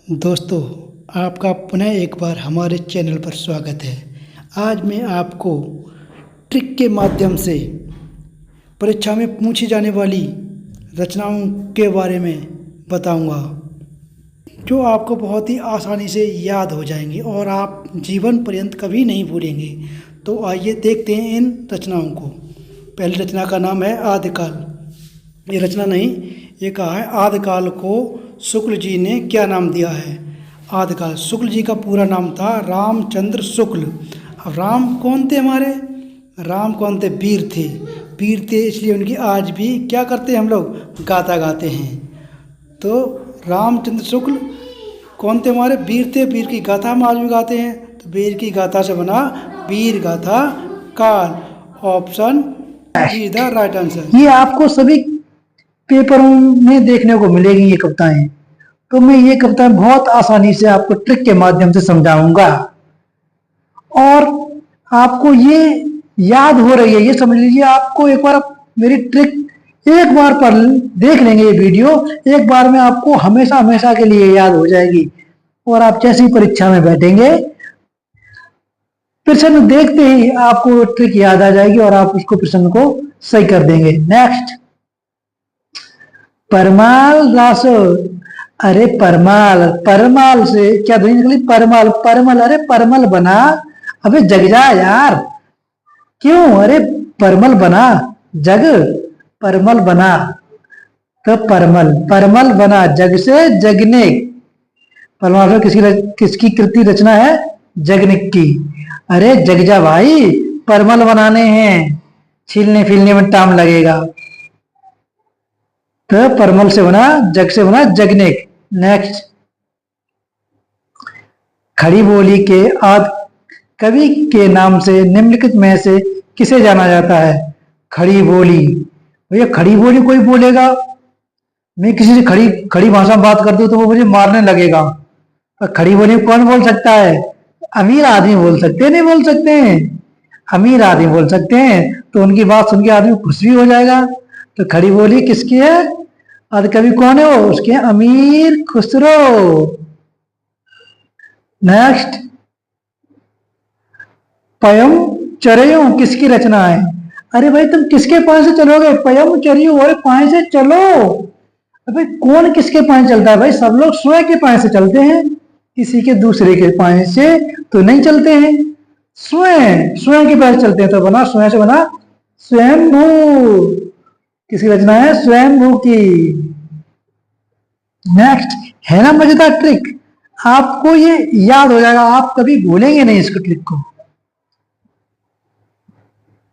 दोस्तों, आपका पुनः एक बार हमारे चैनल पर स्वागत है। आज मैं आपको ट्रिक के माध्यम से परीक्षा में पूछी जाने वाली रचनाओं के बारे में बताऊंगा, जो आपको बहुत ही आसानी से याद हो जाएंगी और आप जीवन पर्यंत कभी नहीं भूलेंगे। तो आइए देखते हैं इन रचनाओं को। पहली रचना का नाम है आदिकाल। ये रचना नहीं, ये कहा है आदिकाल को शुक्ल जी ने क्या नाम दिया है। आदिकाल, शुक्ल जी का पूरा नाम था रामचंद्र शुक्ल। अब राम कौन थे हमारे? राम कौन थे? वीर थे। वीर थे इसलिए उनकी आज भी क्या करते हैं हम लोग? गाथा गाते हैं। तो रामचंद्र शुक्ल कौन थे हमारे? वीर थे। वीर की गाथा हम आज भी गाते हैं। तो वीर की गाथा से बना वीर गाथा काल। Option G is the right answer. ये आपको सभी पेपरों में देखने को मिलेगी ये कविताएं। तो मैं ये कविताएं बहुत आसानी से आपको ट्रिक के माध्यम से समझाऊंगा और आपको ये याद हो रही है। ये समझ लीजिए, आपको एक बार मेरी ट्रिक एक बार पर देख लेंगे ये वीडियो, एक बार में आपको हमेशा हमेशा के लिए याद हो जाएगी। और आप जैसी परीक्षा में बैठेंगे, प्रश्न देखते ही आपको ट्रिक याद आ जाएगी और आप उसको प्रश्न को सही कर देंगे। नेक्स्ट, परमाल रासो। अरे परमाल, परमाल से क्या ध्वनि निकली? परमाल, परमल। अरे परमल बना। अबे जग जा यार, क्यों? अरे परमल बना, जग परमल बना। तो परमल, परमल बना जग से जगने। परमाल किसकी कृति रचना है? जगनिक की। अरे जग जा भाई, परमल बनाने हैं, छीलने फीलने में टाइम लगेगा। तो परमल से बना, जग से बना जगनेक। नेक्स्ट, खड़ी बोली के आदि कवि के नाम से निम्नलिखित में से किसे जाना जाता है? खड़ी बोली। भैया खड़ी बोली कोई बोलेगा, मैं किसी से खड़ी खड़ी भाषा में बात कर दूं तो वो मुझे मारने लगेगा। पर खड़ी बोली कौन बोल सकता है? अमीर आदमी बोल सकते हैं, नहीं बोल सकते हैं? अमीर आदमी बोल सकते हैं, तो उनकी बात सुन के आदमी खुश भी हो जाएगा। तो खड़ी बोली किसकी है? आदि कवि कौन है? वो उसके अमीर खुसरो। नेक्स्ट, पयम चरयो किसकी रचना है? अरे भाई तुम किसके पाए से चलोगे? पयम चरियो, अरे पाए से चलो। अबे कौन किसके पाए चलता है भाई? सब लोग स्वयं के पाए से चलते हैं, किसी के दूसरे के पाए से तो नहीं चलते हैं। स्वयं स्वयं के पाए से चलते हैं। तो बना स्वयं से बना स्वयंभू। किसकी रचना है? स्वयंभू की। नेक्स्ट, है ना मजेदार ट्रिक? आपको ये याद हो जाएगा, आप कभी भूलेंगे नहीं इसको, ट्रिक को।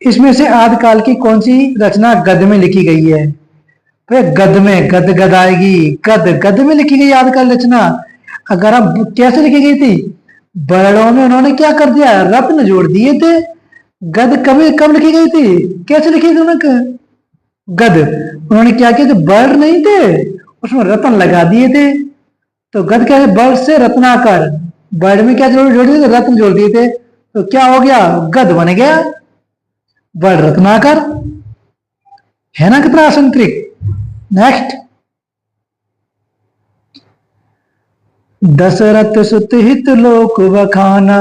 इसमें से आदिकाल की कौन सी रचना गद में लिखी गई है? तो गद में, गद गद आएगी, गद गद में लिखी गई आदिकाल रचना। अगर आप कैसे लिखी गई थी? वर्णों में उन्होंने क्या कर दिया? रत्न जोड़ दिए थे। गद कभी कब लिखी गई थी? कैसे लिखी थी उन्होंने गद? उन्होंने क्या किया? जो वर्ण नहीं थे उसमें रत्न लगा दिए थे। तो गद क्या है? वर्ण से रत्नाकर। वर्ण में क्या जोड़ दिए थे? रत्न जोड़ दिए थे। तो क्या हो गया? गद बन गया, वर्ण रत्नाकर। है ना कितना आसान ट्रिक? नेक्स्ट, दशरथ सुत हित लोक बखाना,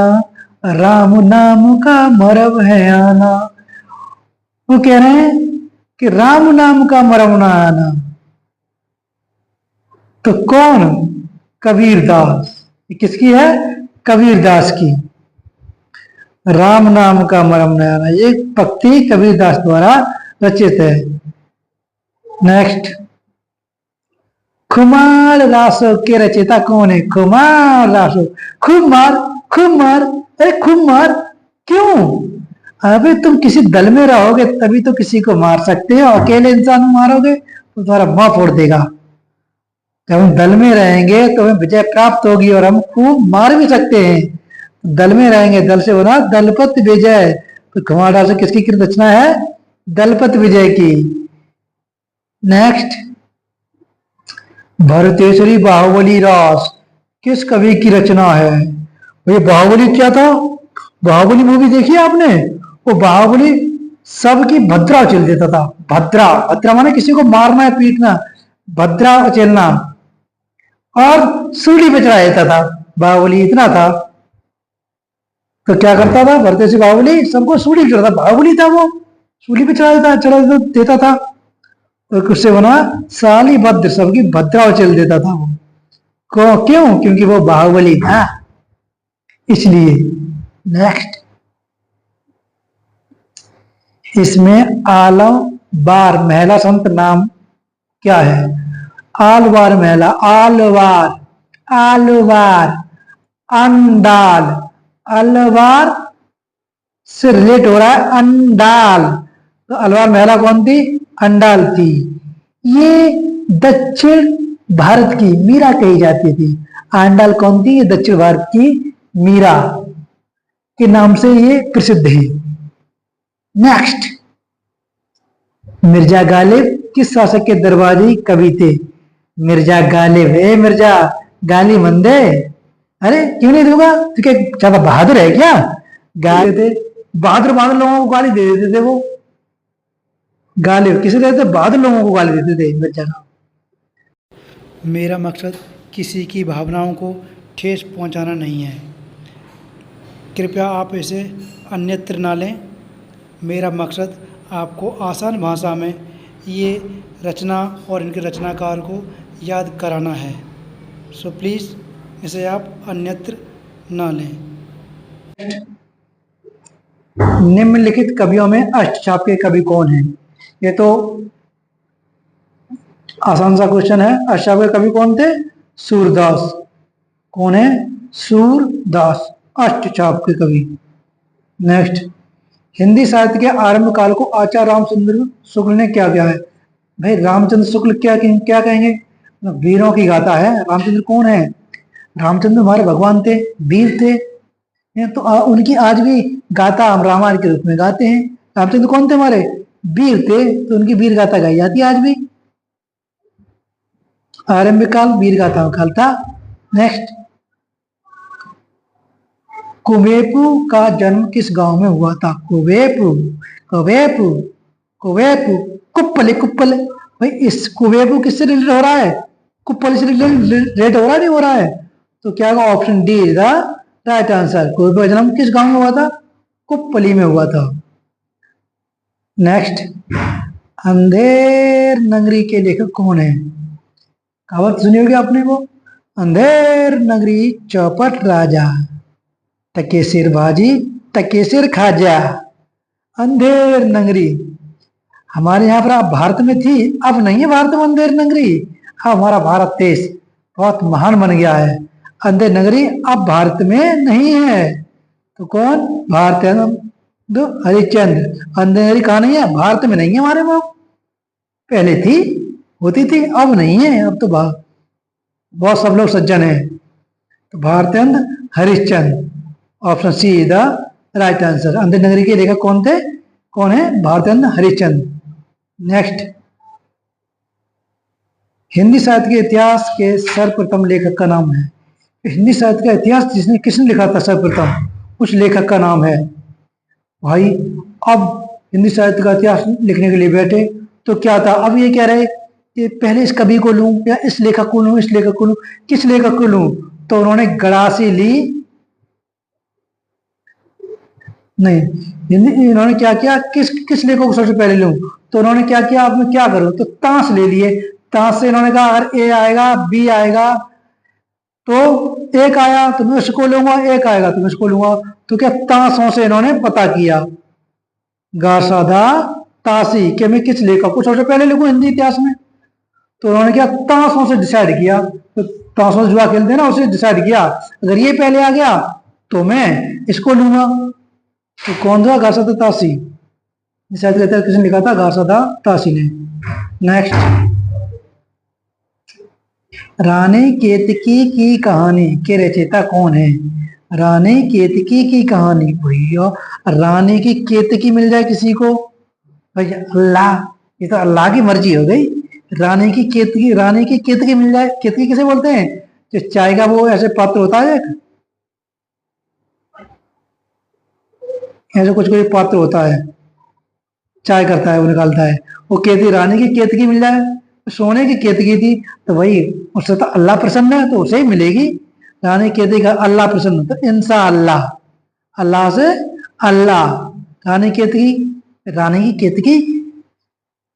राम नाम का मरम है आना। वो कह रहे हैं कि राम नाम का मरम ना आना। तो कौन? कबीरदास। किसकी है? कबीरदास की। राम नाम का मरम न आना, ये पंक्ति कबीरदास द्वारा रचित है। नेक्स्ट, खुमार रासो के रचयिता कौन है? खुमार रासो। खूब मार, खूब मार। अरे खूब मार क्यों? अबे तुम किसी दल में रहोगे तभी तो किसी को मार सकते हो। अकेले इंसान को मारोगे तो तुम्हारा मुंह फोड़ देगा। जब हम दल में रहेंगे तो हमें विजय प्राप्त होगी और हम खूब मार भी सकते हैं। दल में रहेंगे, दल से बना दलपत विजय। तो खुमार रासो किसकी कृत रचना है? दलपत विजय की। नेक्स्ट, भरतेश्वरी बाहुबली रास किस कवि की रचना है? ये बाहुबली क्या था? बाहुबली मूवी देखी आपने? वो बाहुबली सबकी भद्रा उचल देता था। भद्रा, भद्रा माने किसी को मारना है, पीटना, भद्रा उचलना। और सूली पे चढ़ा देता था। बाहुबली इतना था तो क्या करता था, भरते से बाहुबली सबको सूली पे चढ़ाता, बाहुबली था वो, सूली पे चढ़ा देता था। और उससे बना साली भद्र, सबकी भद्रा उचल देता था वो। क्यों? क्योंकि वो बाहुबली था, इसलिए। नेक्स्ट, इसमें आलम बार महिला संत नाम क्या है? आलवार महिला, आलवार, आलवार, अंडाल, अलवार से रिलेट हो रहा है अंडाल, तो अलवार महिला कौन थी? अंडाल थी। ये दक्षिण भारत की मीरा कही जाती थी। अंडाल कौन थी? ये दक्षिण भारत की मीरा के नाम से ये प्रसिद्ध है। नेक्स्ट, मिर्जा गालिब किस शासक के दरबारी कवि थे? मिर्जा गालिब, ए मिर्जा गाली मंदे, अरे क्यों नहीं दूंगा, तो क्या ज्यादा बहादुर है क्या? गाली थे, बहादुर बहादुर लोगों को गाली दे देते थे वो। गालिब किसे देते? बहादुर लोगों को गाली देते थे मिर्जा का। मेरा मकसद किसी की भावनाओं को ठेस पहुंचाना नहीं है। कृपया आप इसे अन्यत्र ना लें। मेरा मकसद आपको आसान भाषा में ये रचना और इनके रचनाकार को याद कराना है। सो प्लीज़ इसे आप अन्यत्र ना लें। निम्नलिखित कवियों में अष्टचाप के कवि कौन हैं? ये तो आसान सा क्वेश्चन है। अष्टचाप के कवि कौन थे? सूरदास। कौन है? सूरदास, अष्टचाप के कवि। नेक्स्ट, हिंदी साहित्य के आरंभ काल को आचार्य रामचंद्र शुक्ल ने क्या किया है? भाई रामचंद्र शुक्ल क्या क्या कहेंगे? वीरों की गाथा है। रामचंद्र कौन है? रामचंद्र हमारे भगवान थे, वीर थे। तो उनकी आज भी गाथा हम रामायण के रूप में गाते हैं। रामचंद्र कौन थे? हमारे वीर थे, तो उनकी वीर गाथा गाई जाती है आज भी। आरंभ काल वीर गाथा काल था। नेक्स्ट, कुवेपू का जन्म किस गांव में हुआ था? कुवेपू, कुवेपू, कुवेपू, कुप्पल, कुप्पल। भाई इस कुवेपू किससे रिलेटेड हो रहा है? कुप्पल से रिलेटेड हो रहा नहीं हो रहा है? तो क्या होगा? Option D is the right answer. Kuvempu का जन्म किस गांव में हुआ था? कुप्पली में हुआ था। नेक्स्ट, अंधेर नगरी के लेखक कौन है? कहावत सुनी होगी आपने वो, अंधेर नगरी चौपट राजा, टके सिर बाजी टके सिर खाजा। अंधेर नगरी हमारे यहाँ पर अब भारत में थी, अब नहीं है भारत में अंधेर नगरी। अब हमारा भारत देश बहुत महान बन गया है। अंधेर नगरी अब भारत में नहीं है। तो कौन? भारत हरिश्चंद्र। अंधेर नगरी कहाँ नहीं है? भारत में नहीं है हमारे वहां। पहले थी, होती थी, अब नहीं है। अब तो बहुत सब लोग सज्जन है। तो Bharatendu Harishchandra, option C is the right answer. Andher Nagari के लेखक कौन थे? कौन है? भारतेंद्र हरिश्चंद्र। नेक्स्ट, हिंदी साहित्य के इतिहास के सर्वप्रथम लेखक का नाम है। हिंदी साहित्य का इतिहास किसने लिखा था सर्वप्रथम, उस लेखक का नाम है। भाई अब हिंदी साहित्य का इतिहास लिखने के लिए बैठे तो क्या था, अब ये कह रहे कि पहले इस कवि को लूं या इस लेखक को लूं, इस लेखक को लूं, किस लेखक को लूं? तो उन्होंने गड़ासी ली नहीं, इन्होंने क्या किया, किस किस लेखक को सबसे पहले लूं? तो उन्होंने क्या किया, अब मैं क्या करूं? तो ताश ले लिए। ताश से इन्होंने कहा अगर ए आएगा, बी आएगा, तो एक आया तो मैं उसको लूंगा, एक आएगा तो मैं उसको लूंगा। तो क्या ताशों से इन्होंने पता किया, गासादा ताशी, कि मैं किस लेखक को सबसे पहले लिखूं हिंदी इतिहास में। तो उन्होंने क्या, ताशों से डिसाइड किया। तो ताशों से जुआ खेलते हैं ना, उसे डिसाइड किया अगर ये पहले आ गया तो मैं इसको लूंगा। तो कौन था? गासादा ताशी। शायद कहता है किसने लिखा था? गासादा ताशी ने। नेक्स्ट, रानी केतकी की कहानी के रचयिता कौन है? रानी केतकी की कहानी, भैया रानी की केतकी मिल जाए किसी को, भैया अल्लाह, ये तो अल्लाह की मर्जी हो गई। रानी की केतकी, रानी की केतकी मिल जाए। केतकी किसे बोलते हैं? जो चाय का वो ऐसे पात्र होता है, ऐसे कुछ कोई पात्र होता है, चाय करता है, वो निकालता है, वो केतकी, रानी की केतकी मिल जाए सोने की केतकी थी, तो वही उससे तो अल्लाह प्रसन्न है, तो उसे ही मिलेगी। रानी केतकी का अल्लाह प्रसन्न, तो इंसा अल्लाह, अल्लाह से अल्लाह। रानी केतकी, रानी की केतकी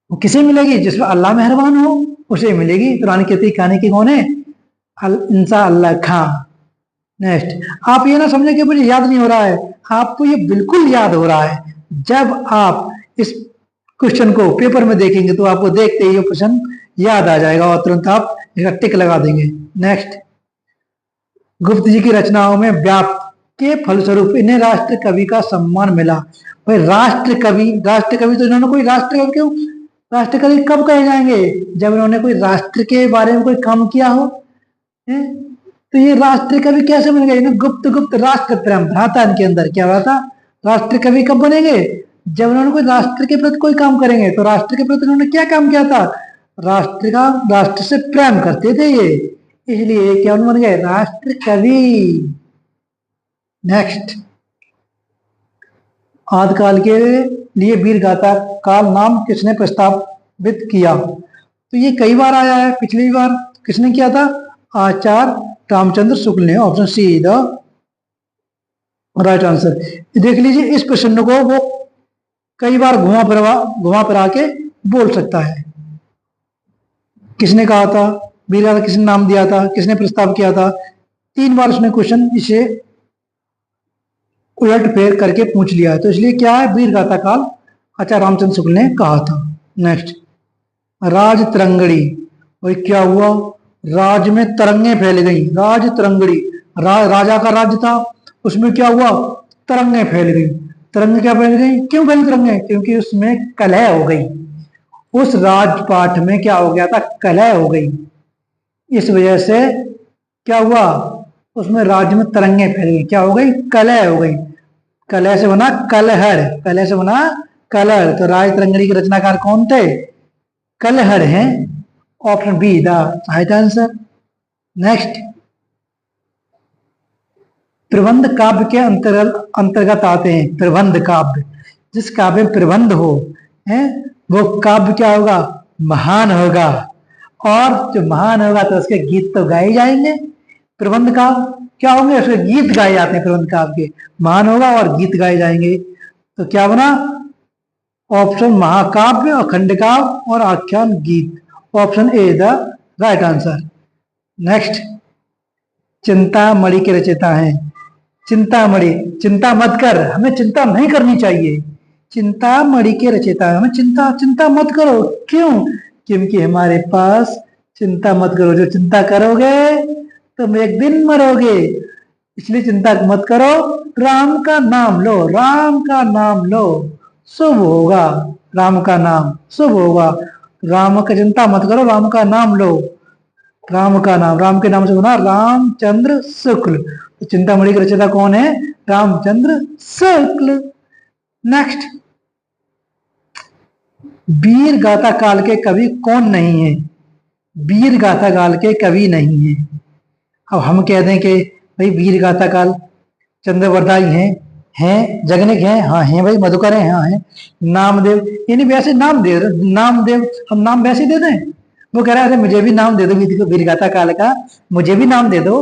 वो किसे मिलेगी? जिसमें अल्लाह मेहरबान हो उसे मिलेगी। तो रानी केतकी खाने की कौन है? इंसा अल्लाह खां। नेक्स्ट, आप ये ना समझे कि मुझे याद नहीं हो रहा है, आपको ये बिल्कुल याद हो रहा है। जब आप इस क्वेश्चन को पेपर में देखेंगे तो आपको देखते ही ये क्वेश्चन याद आ जाएगा और तुरंत आप इसका टिक लगा देंगे। नेक्स्ट, गुप्त जी की रचनाओं में व्याप्त के फलस्वरूप इन्हें राष्ट्र कवि का सम्मान मिला। भाई राष्ट्र कवि, राष्ट्र कवि तो इन्होंने कोई राष्ट्र कवि क्यों, राष्ट्र कवि कब कहे जाएंगे? जब इन्होंने कोई राष्ट्र के बारे में कोई काम किया हो। है? तो ये राष्ट्र कवि कैसे बन गए? गुप्त गुप्त राष्ट्र प्रेम भ्राता इनके अंदर क्या हुआ था? राष्ट्र कवि कब बनेंगे? जब उन्होंने कोई राष्ट्र के प्रति कोई काम करेंगे। तो राष्ट्र के प्रति उन्होंने क्या काम किया था? राष्ट्र का, राष्ट्र से प्रेम करते थे ये, इसलिए क्या बन गए? राष्ट्र कवि। नेक्स्ट, आदिकाल के लिए वीर गाथा काल नाम किसने प्रस्तावित किया? तो ये कई बार आया है, पिछली बार किसने किया था? आचार्य रामचंद्र शुक्ल ने। Option C the right answer. देख लीजिए, इस प्रश्न को वो कई बार घुमा फिरा के बोल सकता है। किसने कहा था? वीर गाथा किसने नाम दिया था? किसने प्रस्ताव किया था? 3 बार उसने क्वेश्चन इसे उलट फेर करके पूछ लिया है, तो इसलिए क्या है? वीर गाथा काल आचार्य रामचंद्र शुक्ल ने कहा था। नेक्स्ट, राज तरंगड़ी, और क्या हुआ? राज में तरंगे फैल गई। राज तरंगड़ी, राजा का राज्य था, उसमें क्या हुआ? तरंगे फैल गई। तरंगे क्या फैल गई? क्यों फैली तरंगे? क्योंकि उसमें कलह हो गई। उस राजपाट में क्या हो गया था? कलह हो गई। इस वजह से क्या हुआ? उसमें राज्य में तरंगे फैल गई। क्या हो गई? कलह हो गई। कलह से बना कलहड़, कलह से बना कलहड़। तो राज तरंगड़ी के रचनाकार कौन थे? कलहड़ हैं। Option B the right answer. Next, प्रबंध काव्य के अंतर्गत आते हैं। प्रबंध काव्य, जिस काव्य में प्रबंध हो है वो काव्य क्या होगा? महान होगा। और जो महान होगा तो उसके गीत तो गाए जाएंगे। प्रबंध काव्य क्या होंगे? उसके गीत गाए जाते हैं। प्रबंध काव्य के महान होगा और गीत गाए जाएंगे। तो क्या बना? ऑप्शन महाकाव्य, अखंड काव्य और आख्यान गीत। Option A the right answer. Next, Chintamani के रचयिता हैं। चिंतामणि, चिंता मत कर, हमें चिंता नहीं करनी चाहिए। चिंतामणि के रचयिता है, हमें चिंता मत करो। क्यों? क्योंकि हमारे पास, चिंता मत करो, जो चिंता करोगे तुम एक दिन मरोगे, इसलिए चिंता मत करो। राम का नाम लो, राम का नाम लो, शुभ होगा। राम का नाम शुभ होगा। राम का चिंता मत करो, राम का नाम लो। राम का नाम, राम के नाम से बना रामचंद्र शुक्ल। तो चिंतामणि के रचयिता कौन है? रामचंद्र शुक्ल। नेक्स्ट, वीर गाथा काल के कवि कौन नहीं है? वीर गाथा काल के कवि नहीं है। अब हम कह दें कि भाई वीर गाथा काल चंद्रवरदाई हैं जगनिक हैं, हाँ हैं भाई, मधुकर हैं, हाँ हैं, नामदेव, यानी वैसे नाम दे, नामदेव हम नाम वैसे दे दें। वो कह रहा है मुझे भी नाम दे दो वीर गाथा काल का, मुझे भी नाम दे दो,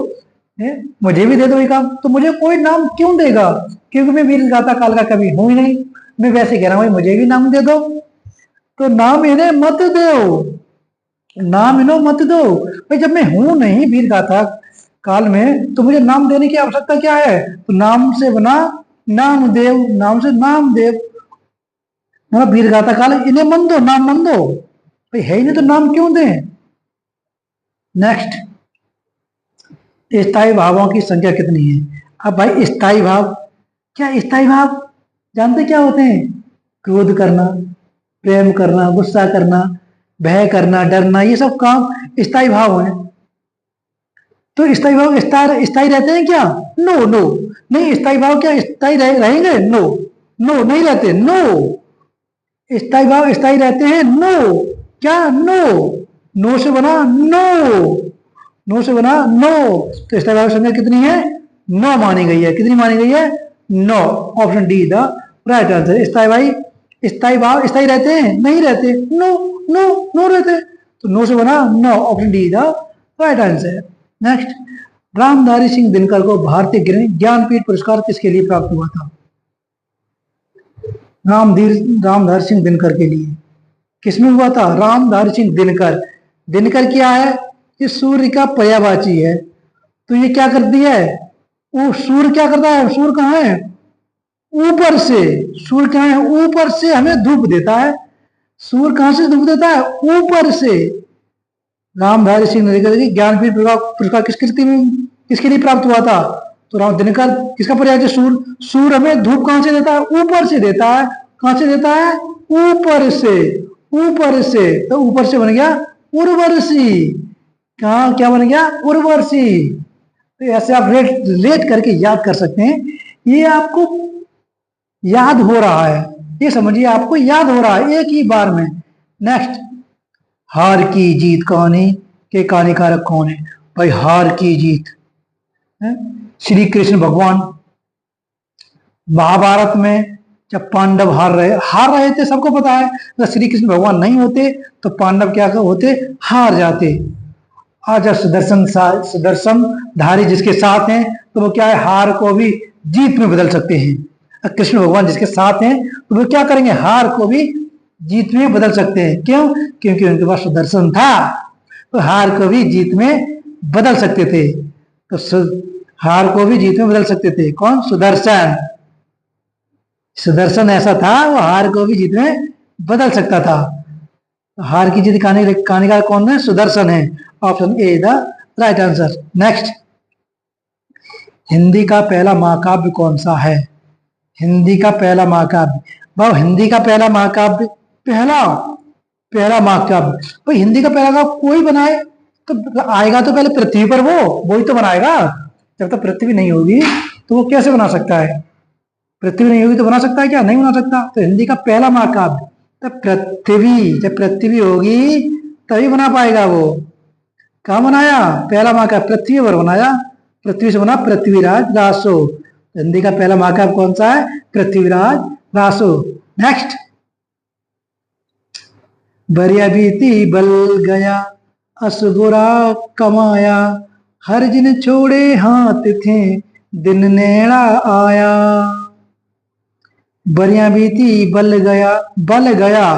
मुझे भी दे दो ये काम। तो मुझे कोई नाम क्यों देगा? क्योंकि मैं वीर गाथा काल का कवि हूं ही नहीं। मैं वैसे कह रहा हूं भाई मुझे भी नाम दे दो। तो नाम इन्हें मत दो, नाम इन्हें मत दो भाई। जब मैं हूं नहीं वीर गाथा काल में तो मुझे नाम देने की आवश्यकता क्या है? तो नाम से बना नामदेव, नाम से नामदेव, वीर गाथा काल, इन्हें मन दो, नाम मन दो भाई, है ही नहीं तो नाम क्यों दें? नेक्स्ट, स्थायी भावों की संख्या कितनी है? अब भाई स्थायी भाव, क्या स्थायी भाव जानते क्या होते हैं? क्रोध करना, प्रेम करना, गुस्सा करना, भय करना, डरना, ये सब काम स्थायी भाव है। तो स्थायी भाव स्थायी रहते हैं क्या? नो नो नहीं। स्थायी भाव क्या स्थायी रहेंगे? नो नो नहीं रहते। नो, स्थायी भाव स्थायी रहते हैं? नो, क्या? नो, नो से बना नो, नो से बना नो। तो स्थायी भाव संख्या कितनी है? 9 मानी गई है। कितनी मानी गई है? 9। Option D the right answer. स्थायी भाव स्थायी रहते हैं? नहीं रहते। नो नो नो रहते। तो नो से बना नो, option D the right answer. Next, Ramdhari Singh Dinkar को भारतीय ज्ञानपीठ पुरस्कार किसके लिए प्राप्त हुआ था? रामधारी सिंह दिनकर के लिए किसमें हुआ था? रामधारी सिंह दिनकर। दिनकर क्या है? ये सूर्य का पर्यायवाची है। तो ये क्या करती है? वो सूर्य क्या करता है? सूर्य कहाँ है? ऊपर से। सूर्य कहाँ है? ऊपर से हमें धूप देता है। सूर्य कहां से धूप देता है? ऊपर से। रामधारी सिंह दिनकर की ज्ञानपीठ पुरस्कार किसके लिए प्राप्त हुआ था? तो राम दिनकर किसका पर्याय है? सूर्य। सूर्य हमें धूप कहां से देता है? ऊपर से देता है। कहां से देता है? ऊपर से। ऊपर से, तो ऊपर से बन गया उर्वशी। कहा क्या बन गया? उर्वशी। तो ऐसे आप रिलेट करके याद कर सकते हैं। ये आपको याद हो रहा है, ये समझिए आपको याद हो रहा है एक ही बार में। नेक्स्ट, हार की जीत कहानी के कहानीकारक कौन है? भाई हार की जीत श्री कृष्ण भगवान। महाभारत में जब पांडव हार रहे थे, सबको पता है। अगर श्री कृष्ण भगवान नहीं होते तो पांडव क्या होते? हार जाते। आज जब सुदर्शन धारी जिसके साथ हैं तो वो क्या है? हार को भी जीत में बदल सकते हैं। कृष्ण भगवान जिसके साथ हैं तो वो क्या करेंगे? हार को भी जीत में बदल सकते हैं। क्यों? क्योंकि उनके पास सुदर्शन था, तो हार को भी जीत में बदल सकते थे। तो हार को भी जीत में बदल सकते थे। कौन? सुदर्शन। सुदर्शन ऐसा था, वो हार को भी जीत में बदल सकता था। हार की जीत कहानीकार कौन है? सुदर्शन है। Option A the right answer. Next, Hindi का पहला महाकाव्य कौन सा है? हिंदी का पहला महाकाव्य, भाई हिंदी का पहला महाकाव्य, पहला महाकाव्य भाई हिंदी का पहला काव्य कोई बनाए तो आएगा तो पहले पृथ्वी पर, वो ही तो बनाएगा। जब तक पृथ्वी नहीं होगी तो वो कैसे बना सकता है? पृथ्वी नहीं होगी तो बना सकता है क्या? नहीं बना सकता। तो हिंदी का पहला महाकाव्य जब पृथ्वी होगी तभी बना पाएगा वो। कहा बनाया? पहला महाकाव्य पृथ्वी पर बनाया। पृथ्वी से बना पृथ्वीराज रासो। हिंदी का पहला महाकाव्य कौन सा है? पृथ्वीराज रासो। नेक्स्ट, बरिया बीती बल गया, असुबुरा कमाया, हर जिन छोड़े हाथ थे, दिन नेड़ा आया। बरिया बीती बल गया,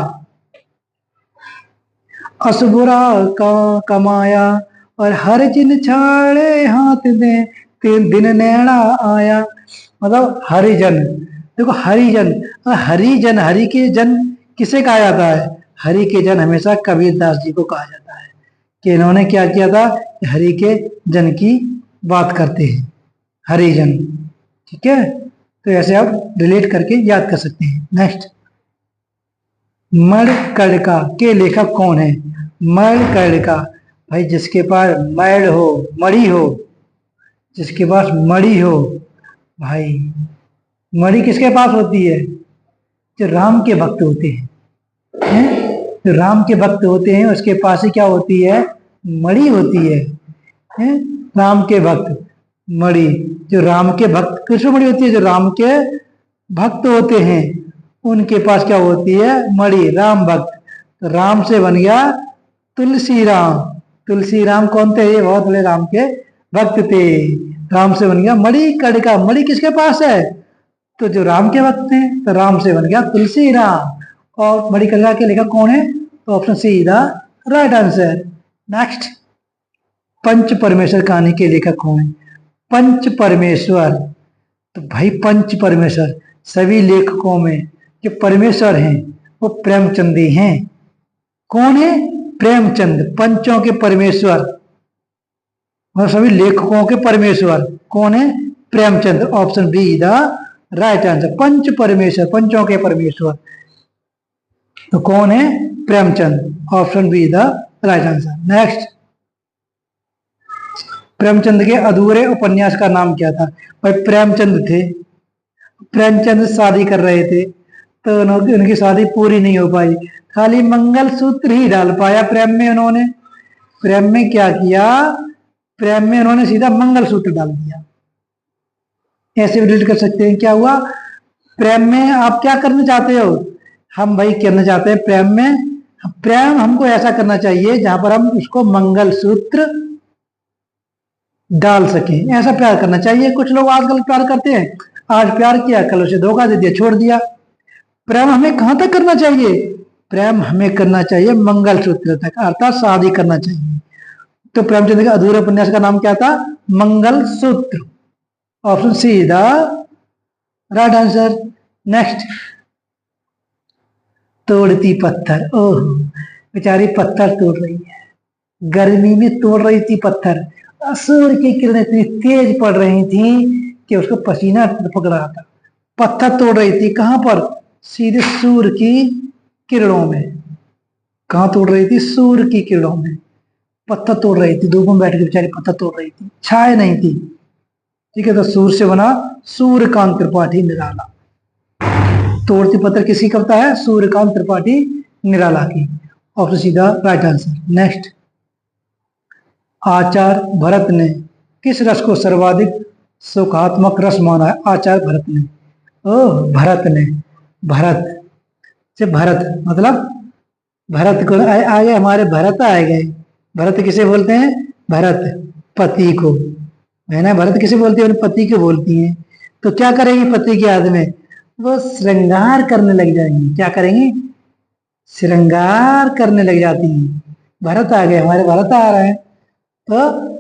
असुबुरा का कमाया, और हर जिन छाड़े हाथ दे, दिन नेड़ा आया। मतलब हरिजन। देखो हरिजन, हरि के जन किसे कहा जाता है? हरि के जन हमेशा कबीरदास जी को कहा जाता है कि इन्होंने क्या किया था? हरि के जन की बात करते हैं, हरिजन। ठीक है, तो ऐसे आप रिलेट करके याद कर सकते हैं। नेक्स्ट, मणिकर्णिका के लेखक कौन है? मणिकर्णिका, भाई जिसके पास मणि हो, जिसके पास मणि हो, भाई मणि किसके पास होती है? जो राम के भक्त होते हैं, जो राम के भक्त होते हैं उसके पास ही क्या होती है? मणि होती है। राम के भक्त मणि, जो राम के भक्त, कृष्ण मणि होती है। जो राम के भक्त होते हैं उनके पास क्या होती है? मणि, राम भक्त। तो राम से बन गया तुलसी राम। तुलसी राम कौन थे? ये बहुत बड़े राम के भक्त थे। राम से बन गया मणिकर्णिका। मणि किसके पास है? तो जो राम के भक्त थे, तो राम से बन गया तुलसी राम। और मणिकर्णिका के लेखक कौन है? तो option C the right answer. Next, Panch Parmeshwar कहानी के लेखक कौन है? पंच परमेश्वर, तो भाई पंच परमेश्वर सभी लेखकों में जो परमेश्वर हैं वो प्रेमचंद ही हैं। कौन है? प्रेमचंद, पंचों के परमेश्वर और सभी लेखकों के परमेश्वर कौन है? Premchand. Option B the right answer. Panch Parmeshwar, पंचों के परमेश्वर तो कौन है? Premchand. Option B the right answer. Next, Premchand के अधूरे उपन्यास का नाम क्या था? भाई प्रेमचंद थे, प्रेमचंद शादी कर रहे थे तो उनकी शादी पूरी नहीं हो पाई, खाली मंगलसूत्र ही डाल पाया प्रेम में उन्होंने। प्रेम में क्या किया? प्रेम में उन्होंने सीधा मंगलसूत्र डाल दिया। ऐसे रिलेट कर सकते हैं। क्या हुआ? प्रेम में आप क्या करना चाहते हो? हम भाई करना चाहते हैं प्रेम में प्रेम हमको ऐसा करना चाहिए जहां पर हम उसको मंगलसूत्र डाल सकें, ऐसा प्यार करना चाहिए। कुछ लोग आजकल प्यार करते हैं, आज प्यार किया, कल उसे धोखा दे दिया, छोड़ दिया। प्रेम हमें कहां तक करना चाहिए? प्रेम हमें करना चाहिए मंगलसूत्र तक, अर्थात शादी करना चाहिए। तो प्रेमचंद के अधूरे उपन्यास का नाम क्या था? Mangalsutra. Option C the right answer. Next, तोड़ती पत्थर। ओह, बेचारी पत्थर तोड़ रही है, गर्मी में तोड़ रही थी पत्थर। सूर्य की किरणें इतनी तेज पड़ रही थी कि उसको पसीना टपक रहा था। पत्थर तोड़ रही थी, कहां पर? सीधे सूर्य की किरणों में। कहां तोड़ रही थी? सूर्य की किरणों में पत्थर तोड़ रही थी। धूप में बैठ के बेचारी पत्थर तोड़ रही थी, छाए नहीं थी। ठीक है, तो सूर्य से बना सूर्यकांत त्रिपाठी निराला। तोड़ती पत्थर किसकी कविता है? सूर्यकांत त्रिपाठी निराला की। ऑप्शन सीधा राइट आंसर। नेक्स्ट, आचार्य भरत ने किस रस को सर्वाधिक सुखात्मक रस माना है? आचार्य भरत ने। ओह, भरत ने, भरत से भरत मतलब भरत को आ गए हमारे, भरत आ गए। भरत किसे बोलते हैं? भरत पति को, है ना। भरत किसे बोलती है? पति को बोलती हैं। तो क्या करेंगे पति की याद में? वो श्रृंगार करने लग जाएंगी। क्या करेंगी? श्रृंगार करने लग जाती हैं। भरत आ गए हमारे, भरत आ रहे हैं, तो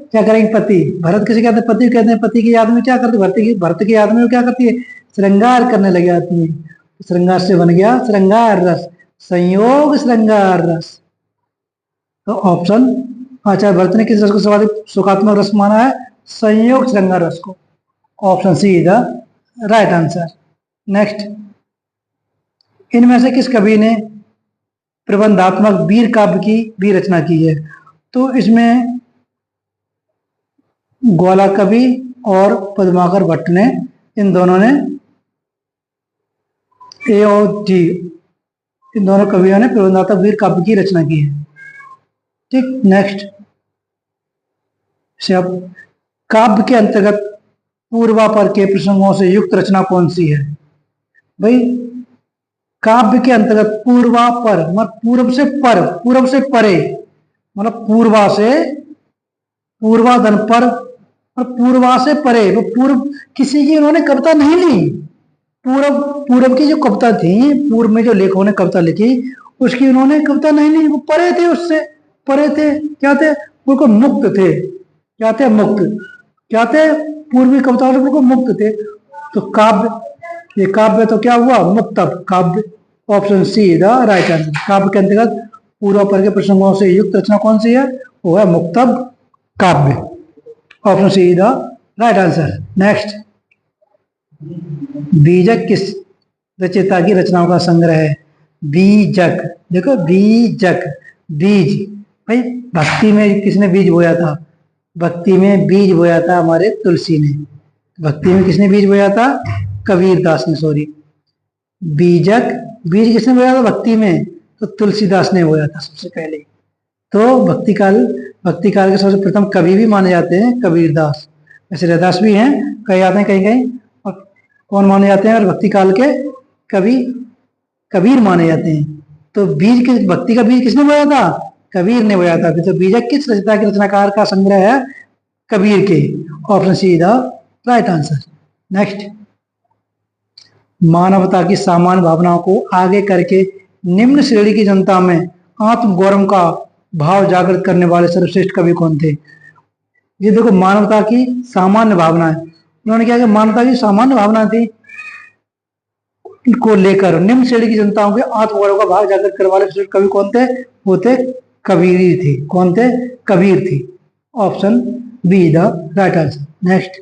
क्या करेंगे? पति, भरत किसे कहते हैं? पति कहते हैं। पति की याद में क्या करती है? भरत की याद में वो क्या करती है? श्रृंगार करने लग जाती है। श्रृंगार से बन गया श्रृंगार रस, संयोग श्रृंगार रस। तो ऑप्शन, आचार्य भरत ने किस रस को सर्वाधिक सुखात्मक रस माना है? संयोग श्रृंगार रस को। Option C the right answer. Next, इनमें से किस कवि ने प्रबंधात्मक वीर काव्य की भी रचना की है? तो इसमें ग्वाला कवि और पद्माकर भट्ट ने, इन दोनों ने ए और डी, इन दोनों कवियों ने प्रबंधात्मक वीर काव्य की रचना की है। ठीक, नेक्स्ट, से अब काव्य के अंतर्गत पूर्वापर के प्रसंगों से युक्त रचना कौन सी है? भाई, काव्य के अंतर्गत पूर्वापर मतलब पूर्व से पर, पूर्व से परे, मतलब पूर्वा से पूर्वाधन पर और पूर्वा से परे। वो पूर्व किसी की उन्होंने कविता नहीं ली। पूर्व पूर्व की जो कविता थी, पूर्व में जो लेखकों ने कविता लिखी, उसकी उन्होंने कविता नहीं ली। वो परे थे, उससे परे थे। क्या थे? बिल्कुल मुक्त थे। क्या थे? मुक्त। क्या थे? पूर्वी कविताओं से बिल्कुल मुक्त थे। तो काव्य, ये काव्य तो क्या हुआ? मुक्तब काव्य। Option C the right answer. काव्य के अंतर्गत पूर्वापर के प्रसंगों से युक्त रचना कौन सी है? वो है मुक्तब काव्य। Option C the right answer. Next, बीजक किस रचयिता की रचनाओं का संग्रह है? बीजक, देखो बीजक, बीज। भाई, भक्ति में किसने बीज बोया था? भक्ति में बीज बोया था हमारे तुलसी ने। भक्ति में किसने बीज बोया था? कबीर दास ने, सॉरी। बीजक, बीज किसने बोया था भक्ति में? तो तुलसीदास ने बोया था सबसे पहले। तो भक्ति काल के सबसे प्रथम कवि भी माने जाते हैं कबीर दास। ऐसे रैदास भी हैं, कहे जाते हैं कहीं कहीं। और कौन माने जाते हैं? और भक्ति काल के कवि कबीर माने जाते हैं। तो बीज के, भक्ति का बीज किसने बोया था? कबीर ने बोया था। तो बीजक किस रचयिता के रचनाकार का संग्रह है? कबीर के। Option C the right answer. Next, मानवता की सामान्य भावनाओं को आगे करके निम्न श्रेणी की जनता में आत्मगौरव का भाव जागृत करने वाले सर्वश्रेष्ठ कवि कौन थे? ये देखो, मानवता की सामान्य भावना है। उन्होंने क्या किया? मानवता की सामान्य भावना थी को लेकर निम्न श्रेणी की जनताओं के आत्मगौरव का भाव जागृत करने वाले श्रेष्ठ कवि कौन थे? वो थे कबीर ही थे। कौन थे? कबीर थी। Option B the right answer. Next,